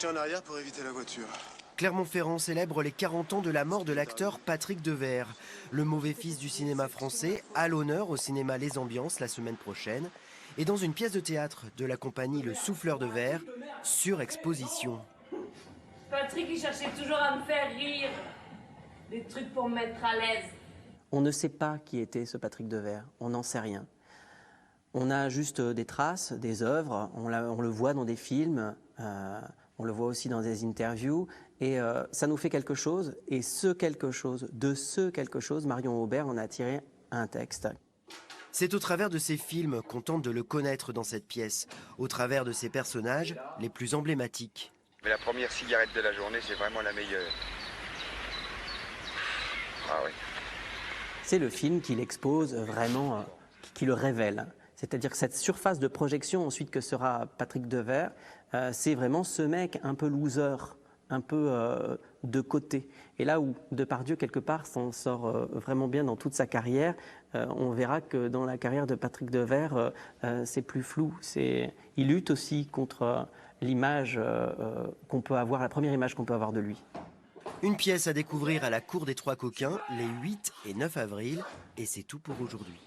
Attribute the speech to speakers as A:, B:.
A: jeté en arrière pour éviter la voiture.
B: Clermont-Ferrand célèbre les 40 ans de la mort de l'acteur Patrick Devers. Le mauvais fils du cinéma français, à l'honneur au cinéma Les Ambiances la semaine prochaine. Et dans une pièce de théâtre de la compagnie Le Souffleur de Verre, sur exposition.
C: Patrick, il cherchait toujours à me faire rire. Des trucs pour me mettre à l'aise.
D: On ne sait pas qui était ce Patrick Devers, on n'en sait rien. On a juste des traces, des œuvres, on le voit dans des films, on le voit aussi dans des interviews, et ça nous fait quelque chose, et de ce quelque chose, Marion Aubert en a tiré un texte.
B: C'est au travers de ces films qu'on tente de le connaître dans cette pièce, au travers de ses personnages les plus emblématiques.
E: Mais la première cigarette de la journée, c'est vraiment la meilleure. Ah oui.
D: C'est le film qui l'expose vraiment, qui le révèle. C'est-à-dire que cette surface de projection ensuite que sera Patrick Devers, c'est vraiment ce mec un peu loser, un peu de côté. Et là où Depardieu, quelque part, s'en sort vraiment bien dans toute sa carrière, on verra que dans la carrière de Patrick Devers, c'est plus flou. Il lutte aussi contre l'image qu'on peut avoir, la première image qu'on peut avoir de lui.
B: Une pièce à découvrir à la Cour des Trois Coquins les 8 et 9 avril, et c'est tout pour aujourd'hui.